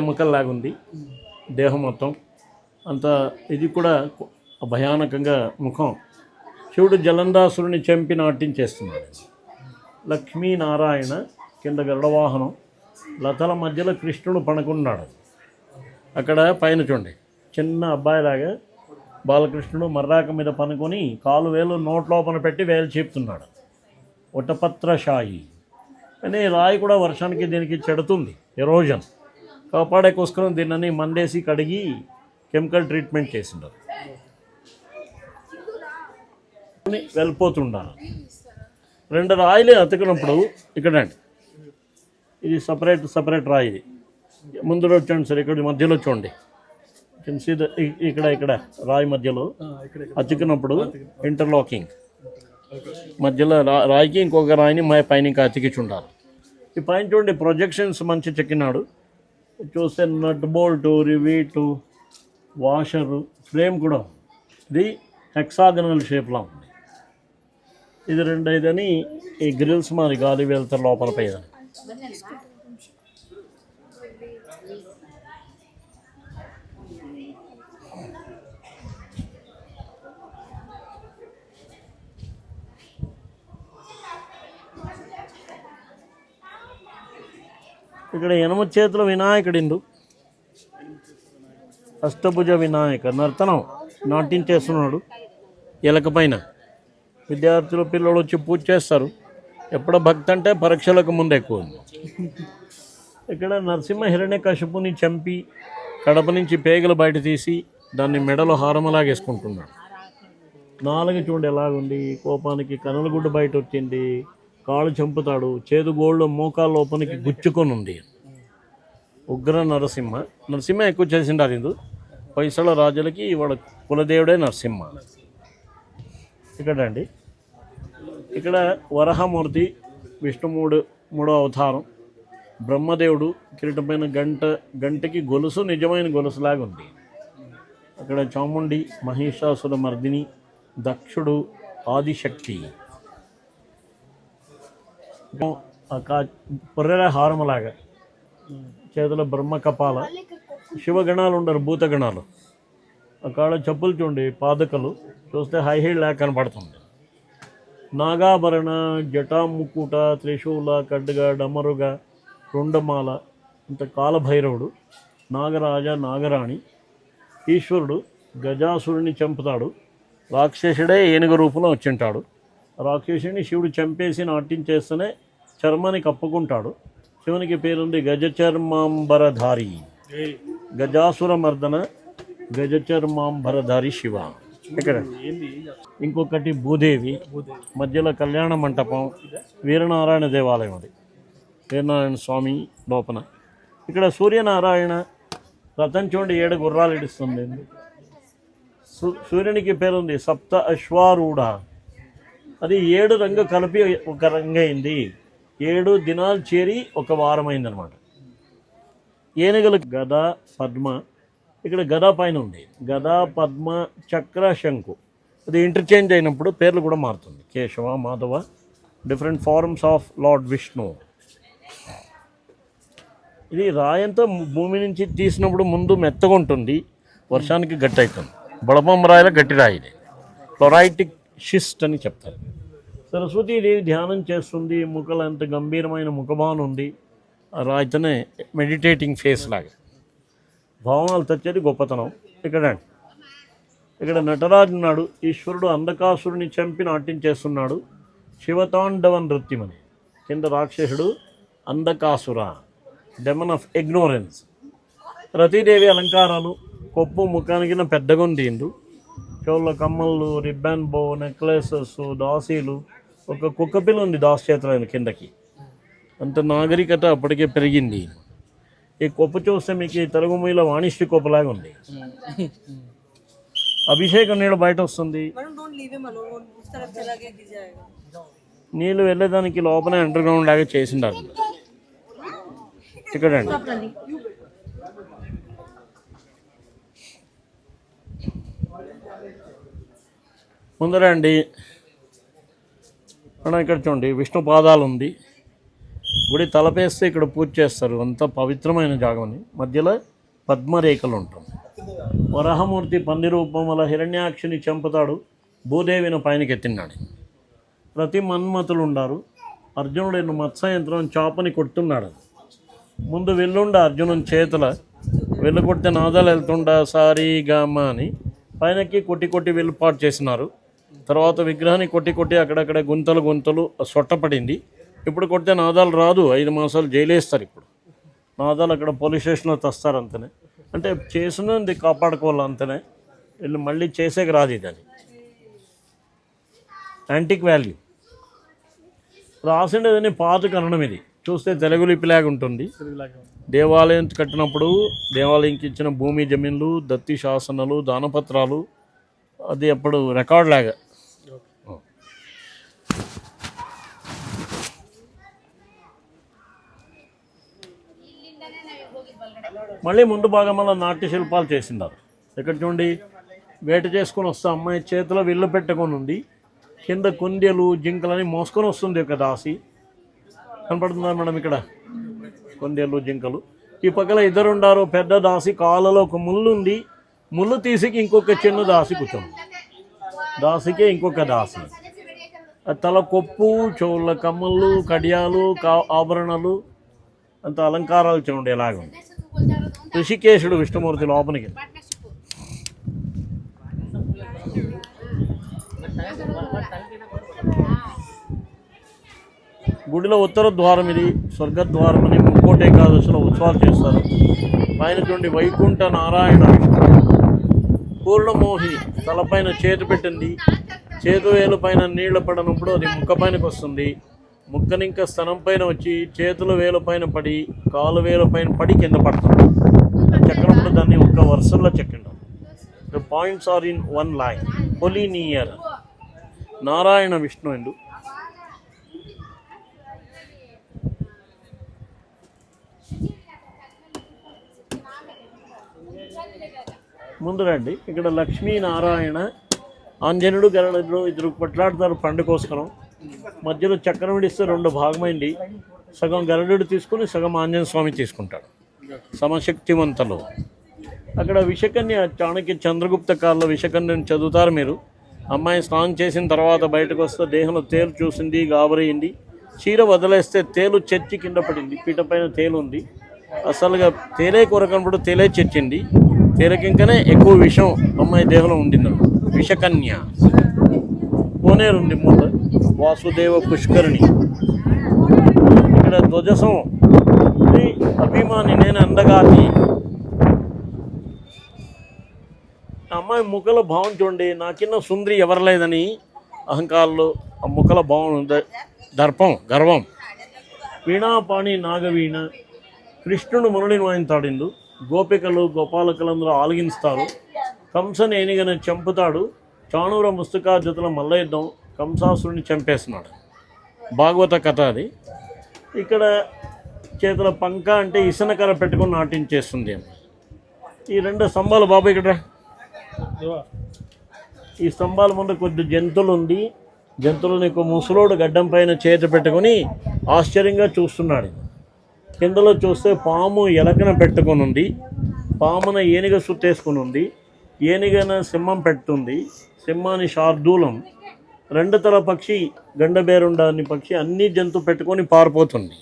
ఎముకల్లాగుంది దేహం మొత్తం అంత. ఇది కూడా భయానకంగా ముఖం. శివుడు జలంధాసురుని చంపి నాట్యం చేస్తున్నాడు. లక్ష్మీనారాయణ కింద గరుడవాహనం, లతల మధ్యలో కృష్ణుడు పడుకున్నాడు. అక్కడ పైన చూడండి చిన్న అబ్బాయిలాగా బాలకృష్ణుడు మర్రాక మీద పనుకొని కాలు వేలు నోట్లోపన పెట్టి వేలు చెప్తున్నాడు. వటపత్రశాయి కానీ రాయి కూడా వర్షానికి దీనికి చెడుతుంది, ఎరోజన్. కాపాడే కోసుకొని దీన్ని మందేసి కడిగి కెమికల్ ట్రీట్మెంట్ చేసిండారు. వెళ్ళిపోతుండారు. రెండు రాయిలే అతికినప్పుడు ఇక్కడ ఇది సపరేట్ రాయి. ఇది ముందు చూడండి సార్, ఇక్కడ మధ్యలో చూడండి ఇక్కడ రాయి మధ్యలో అతికినప్పుడు ఇంటర్లాకింగ్ మధ్యలో రాయికి ఇంకొక రాయిని పైన ఇంకా అతికించుండాలి. ఈ పైన చూడండి ప్రొజెక్షన్స్ మంచి చెక్కినాడు. చూస్తే నట్ బోల్టు, రివీటు, వాషరు, ఫ్రేమ్ కూడా ఇది హెక్సాగనల్ షేప్లో ఉంది. ఇది 2 ఐదని ఈ గ్రిల్స్ మరి గాలి వెళ్తారు లోపల పైదని. ఇక్కడ ఎనమ చేతుల వినాయకుడిండు, అష్టభుజ వినాయక నర్తనం నాట్యం చేస్తున్నాడు ఎలక పైన. విద్యార్థులు పిల్లలు వచ్చి పూజ చేస్తారు. ఎప్పుడో భక్తి అంటే పరీక్షలకు ముందు ఎక్కువ ఉంది. ఇక్కడ నరసింహ హిరణ్యకశిపుని చంపి కడప నుంచి పేగలు బయట తీసి దాన్ని మెడలో హారమలాగేసుకుంటున్నాడు. నాలుగు చూడండి ఎలాగుంది, కోపానికి కనుల గుడ్డు బయట వచ్చింది, కాళ్ళు చంపుతాడు, చేదు గోళ్ళు మోకాళ్ళ లోపలికి గుచ్చుకొని ఉంది. ఉగ్ర నరసింహ ఎక్కువ చేసిండారు. ఇందు పైసల రాజులకి వాళ్ళ కులదేవుడే నరసింహ. ఇక్కడ ఇక్కడ వరహమూర్తి విష్ణుమూడు మూడో అవతారం. బ్రహ్మదేవుడు కిరీటమైన గంటకి గొలుసు నిజమైన గొలుసులాగా ఉంది. అక్కడ చాముండి, మహిషాసుర మర్దిని, దక్షుడు, ఆదిశక్తి. పొర్రెల హారములాగా చేతుల బ్రహ్మ కపాల. శివగణాలు ఉండరు, భూతగణాలు. అక్కడ చెప్పులు చూడండి, పాదకలు చూస్తే హై హీల్ లాగా కనపడుతుంది. నాగాభరణ, జటా, ముక్కుట, త్రిశూల, ఖడ్గ, డమరుగ, రుండమాల. ఇంత కాలభైరవుడు, నాగరాజ, నాగరాణి. ఈశ్వరుడు గజాసురుని చంపుతాడు. రాక్షసుడే ఏనుగు రూపంలో వచ్చింటాడు. రాక్షసుని శివుడు చంపేసి నాట్యం చేస్తూనే చర్మాన్ని కప్పుకుంటాడు. శివునికి పేరుంది గజచర్మాంబరధారి. గజాసుర మర్దన గజచర్మాంబరధారి శివ. ఇక్కడ ఇంకొకటి భూదేవి, మధ్యలో కళ్యాణ మంటపం, వీరనారాయణ దేవాలయం. అది వీరనారాయణ స్వామి లోపల. ఇక్కడ సూర్యనారాయణ రథం చూడండి 7 గుర్రాలు ఇడుస్తుంది. సూర్యునికి పేరుంది సప్త అశ్వారూఢ. అది 7 రంగు కలిపి ఒక రంగు అయింది. 7 దినాలు చేరి ఒక వారం అయిందనమాట. ఏనుగులు గద, పద్మ. ఇక్కడ గద పైన ఉంది గద, పద్మ, చక్ర, శంకు. అది ఇంటర్చేంజ్ అయినప్పుడు పేర్లు కూడా మారుతుంది. Keshava, Madhava, different forms of lord Vishnu. ఇది రాయంతా భూమి నుంచి తీసినప్పుడు ముందు మెత్తగా ఉంటుంది, వర్షానికి గట్టి అవుతుంది. బొడపం రాయిలో గట్టి రాయి ఇది, క్లోరైటిక్ షిస్ట్ అని చెప్తారు. సరస్వతీదేవి ధ్యానం చేస్తుంది, ముఖలు ఎంత గంభీరమైన ముఖభావన ఉంది. ఆ రాయితోనే మెడిటేటింగ్ ఫేస్ లాగా భావనాలు తెచ్చేది గొప్పతనం. ఇక్కడ నటరాజు ఉన్నాడు. ఈశ్వరుడు అంధకాసురుని చంపి నాట్యం చేస్తున్నాడు. శివతాండవ నృత్యం అని. కింద రాక్షసుడు Andhakasura, demon of ignorance. Rati Devi అలంకారాలు, కొప్పు ముఖానికి పెద్దగా ఉంది. చెవుల కమ్మలు, రిబ్బన్ బో, నెక్లెసెస్, దాసీలు. ఒక కుక్కపిల్ల ఉంది దాస్ చేతులైన కిందకి. అంత నాగరికత అప్పటికే పెరిగింది. ఈ కొప్పు చూస్తే మీకు తెలుగు మీలో వాణిశ్రీ కొప్పలాగా ఉంది. అభిషేకం నీళ్ళు బయట వస్తుంది. నీళ్ళు వెళ్ళేదానికి లోపలే అండర్ గ్రౌండ్ లాగా చేసిండారు ఇక్కడండి. ముందరండి మనం ఇక్కడ చూడండి విష్ణు పాదాలు ఉంది. గుడి తలపేస్తే ఇక్కడ పూజ చేస్తారు. అంత పవిత్రమైన జాగమని. మధ్యలో పద్మరేఖలు ఉంటుంది. వరహమూర్తి పంది రూపం వల్ల హిరణ్యాక్షిని చంపుతాడు, భూదేవిని పైనకి ఎత్తిన్నాడు. ప్రతి మన్మతులు ఉండారు. అర్జునుడు మత్స్యంత్రం చాపని కొట్టున్నాడు. ముందు వెళ్ళుండ అర్జునుని చేతుల వెళ్ళి కొడితే నాదాలు వెళ్తుండ సారీ గామ అని పైనకి కొట్టి కొట్టి వెళ్ళిపాటు చేసినారు. తర్వాత విగ్రహాన్ని కొట్టి కొట్టి అక్కడక్కడ గుంతలు సొట్టపడింది. ఇప్పుడు కొడితే నాదాలు రాదు, 5 మాసాలు జైలేస్తారు. ఇప్పుడు నాదాలు అక్కడ పోలీస్ స్టేషన్లో తెస్తారు అంతనే. అంటే చేసినది కాపాడుకోవాలి అంతనే. వీళ్ళు మళ్ళీ చేసేకి రాదు. ఇదని యాంటిక్ వాల్యూ రాసిండేదని పాత కన్నడం. ఇది చూస్తే తెలుగు లిపిలాగా ఉంటుంది. దేవాలయం కట్టినప్పుడు దేవాలయంకి ఇచ్చిన భూమి జమీన్లు, దత్తి శాసనాలు, దానపత్రాలు, అది అప్పుడు రికార్డ్ లాగా. మళ్ళీ ముందు భాగంలో నాట్య శిల్పాలు చేసినారు. ఇక్కడ చూడండి, వేట చేసుకొని వస్తే అమ్మాయి చేతిలో విల్లు పెట్టుకొని ఉంది. కింద కుందేలు, జింకలని మోసుకొని వస్తుంది ఒక దాసి. కనపడుతుందా మేడం? ఇక్కడ కుందేలు, జింకలు. ఈ పక్కన 2 ఉండారు. పెద్ద దాసి కాళ్ళలో ఒక ముళ్ళు ఉంది. ముళ్ళు తీసికి ఇంకొక చిన్న దాసి కూర్చోండి. దాసికే ఇంకొక దాసి. తల కొప్పు, చెవుల కమ్మలు, కడియాలు, ఆభరణాలు, అంత అలంకారాలు చూడండి ఎలాగ. ఋషికేశుడు విష్ణుమూర్తి లోపలికి. గుడిలో ఉత్తర ద్వారం ఇది, స్వర్గద్వారం అని. ముక్కోటి ఏకాదశిలో ఉత్సవాలు చేస్తారు. పైన చూడండి వైకుంఠ నారాయణ పూర్ణమోహిని తలపైన చేతి పెట్టింది. చేతు వేలు పైన నీళ్లు పడినప్పుడు అది ముక్క పైనకి వస్తుంది. ముక్కనింక స్తనం పైన వచ్చి చేతుల వేలు పైన పడి కాలు వేలు పైన పడి కింద పడుతుంది. చెక్కినప్పుడు దాన్ని ఒక్క వరుసలో చెక్కిండారు. The points are in 1 line. పొలినియర్ నారాయణ విష్ణు ఎందు. ముందు రండి. ఇక్కడ లక్ష్మీనారాయణ, ఆంజనేయుడు, గరుడు ఇద్దరు కొట్లాడతారు పండుకోసరం. మధ్యలో చక్రం విడిస్తే 2 భాగమైంది. సగం గరుడు తీసుకుని సగం ఆంజనేయ స్వామి తీసుకుంటాడు. సమశక్తివంతలు. అక్కడ విషకన్య, చాణక్య చంద్రగుప్త కాలంలో విషకన్యని చదువుతారు మీరు. అమ్మాయి స్నానం చేసిన తర్వాత బయటకు వస్తే దేహంలో తేలు చూసింది, గాబరైంది. చీర వదిలేస్తే తేలు చచ్చి కింద పడింది. పీట పైన తేలు ఉంది. అసలుగా తేలే కొరకనప్పుడు తేలే చచ్చింది. తేలకింకనే ఎక్కువ విషం అమ్మాయి దేహంలో ఉండింది. విషకన్య. కోనేరు ఉంది ముందు. వాసుదేవ పుష్కరిణి. ఇక్కడ ధ్వజసం. అభిమాని, నేను అందగాతి. అమ్మాయి ముఖల భావం చూడండి. నాకిన్న సుందరి ఎవరు లేదని అహంకారంలో ఆ ముఖల భావం, దర్పం, గర్వం. వీణాపాణి నాగవీణ. కృష్ణుడు మురళిని వాయింతాడిండు. గోపికలు, గోపాలకులందరూ ఆలగిస్తారు. కంసని ఎనిగని చంపుతాడు. చాణూర ముస్తుకాజతుల మల్ల యుద్ధం. కంసాసురుని చంపేస్తున్నాడు. భాగవత కథ అది. ఇక్కడ చేతుల పంక అంటే ఇసనకర పెట్టుకొని నాట్యం చేస్తుంది. ఈ 2 స్తంభాలు బాబు ఇక్కడ. ఈ స్తంభాల ముందు కొద్ది జంతువులు ఉంది. జంతువులని ముసలోడు గడ్డం పైన చేతి పెట్టుకొని ఆశ్చర్యంగా చూస్తున్నాడు. కిందలో చూస్తే పాము ఎలకన పెట్టుకొని ఉంది, పామున ఏనుగ సుత్తేసుకుని ఉంది, ఏనుగన సింహం పెడుతుంది, సింహాన్ని శార్దూలం, రెండు తల పక్షి గండబేరుండాని పక్షి అన్ని జంతు పెట్టుకొని పారిపోతుంది.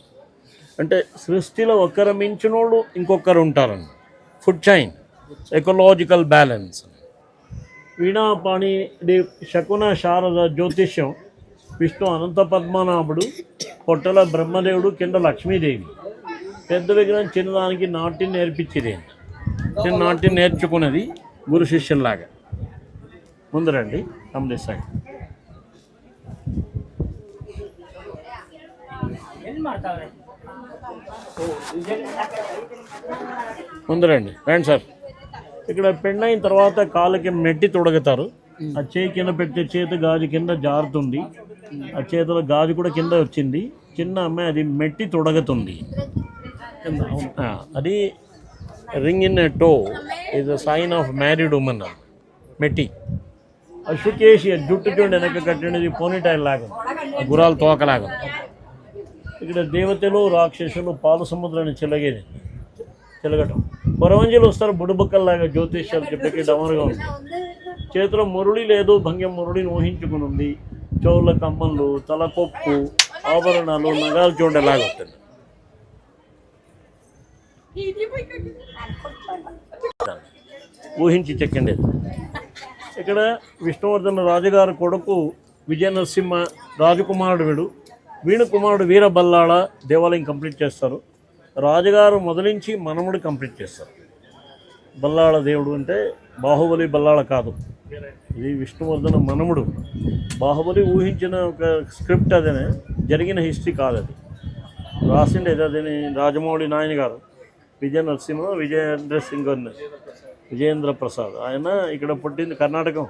అంటే సృష్టిలో ఒకరు మించినోళ్ళు ఇంకొకరు ఉంటారని, ఫుడ్ చైన్, ఎకలాజికల్ బ్యాలెన్స్. వీణాపాణి శకున శారద జ్యోతిష్యం, విష్ణు అనంత పద్మనాభుడు, పొట్టల బ్రహ్మదేవుడు, కింద లక్ష్మీదేవి. పెద్ద విగ్రహం చిన్నదానికి నాట్యం నేర్పించేది, చిన్న నాట్యం నేర్చుకున్నది గురు శిష్యుల్లాగా. ముందు రండి, అమృత్సర్. ముందు రండి సార్. ఇక్కడ పెండైన తర్వాత కాళ్ళకి మెట్టి తొడగతారు. ఆ చేయి కింద పెట్టే చేతి గాజు కింద జారుతుంది, ఆ చేతిలో గాజు కూడా కింద వచ్చింది. చిన్న అమ్మాయి అది మెట్టి తొడగతుంది. అది ring in a toe is a sign of married women. మెట్టి అశుకేషి జుట్టు చూడండి వెనక కట్టినది పోనీటైల్ లాగా, గురాల తోకలాగా. ఇక్కడ దేవతలు రాక్షసులు పాల సముద్రాన్ని చెలగటం. పొరవంజలు వస్తారు బుడుబుక్కల్లాగా, జ్యోతిష్యాలు చెప్పేకి డమరుగా ఉంది. చేతిలో మురళి లేదు, భంగ్యం మురళిని ఊహించుకుని ఉంది. చెవుల కమ్మలు, తలకొప్పు, ఆభరణాలు, నగాలు చూడలాగా ఉంటుంది. ఊహించి చెక్కండి. ఇక్కడ విష్ణువర్ధన రాజుగారి కొడుకు విజయ నరసింహ రాజకుమారుడు, వీణు కుమారుడు వీరబల్లాళ దేవాలయం కంప్లీట్ చేస్తారు. రాజుగారు మొదలించి మనముడు కంప్లీట్ చేస్తారు. బల్లాళ దేవుడు అంటే బాహుబలి బల్లాళ కాదు, ఇది విష్ణువర్ధన మనముడు. బాహుబలి ఊహించిన ఒక స్క్రిప్ట్, అదనే జరిగిన హిస్టరీ కాదు, అది రాసిండే అదని రాజమౌళి నాయన గారు. విజయ నరసింహ విజయేంద్ర ప్రసాద్ ఆయన ఇక్కడ పుట్టింది కర్ణాటకం,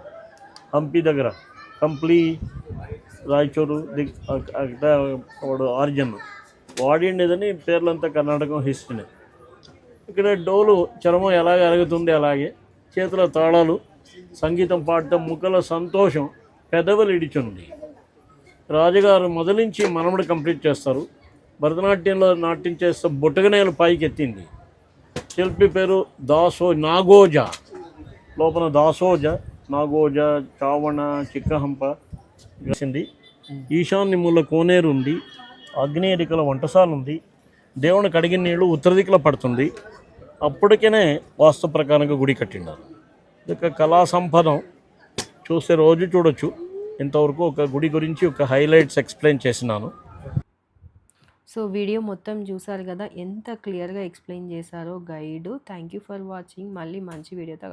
హంపి దగ్గర, కంప్లీ రాయచూరు అక్కడ వాడు ఆర్జన్ వాడిండేదని పేర్లంతా కర్ణాటకం హిస్టరీనే. ఇక్కడ డోలు చర్మం ఎలాగ అరుగుతుంది అలాగే, చేతుల తాళాలు, సంగీతం పాడటం, ముఖల సంతోషం, పెదవులు ఇడిచుంది. రాజుగారు మొదలించి మనముడు కంప్లీట్ చేస్తారు. భరతనాట్యంలో నాట్యం చేస్తే బుట్టగనేలు పైకి ఎత్తింది. శిల్పి పేరు నాగోజ, లోపల దాసోజ, నాగోజ, చావణ, చిక్కహంప వేసింది. ఈశాన్య మూల కోనేరు ఉంది, ఆగ్నేయదికల వంటశాల ఉంది, దేవుని కడిగిన నీళ్ళు ఉత్తర దిక్కులో పడుతుంది. అప్పటికనే వాస్తు ప్రకారంగా గుడి కట్టినారు. ఇక కళా సంపదం చూస్తే రోజు చూడొచ్చు. ఇంతవరకు ఒక గుడి గురించి ఒక హైలైట్స్ ఎక్స్ప్లెయిన్ చేసినాను. సో వీడియో మొత్తం చూసారు కదా, ఎంత క్లియర్గా ఎక్స్ప్లెయిన్ చేశారో guide. Thank you for watching. మళ్ళీ మంచి వీడియోతో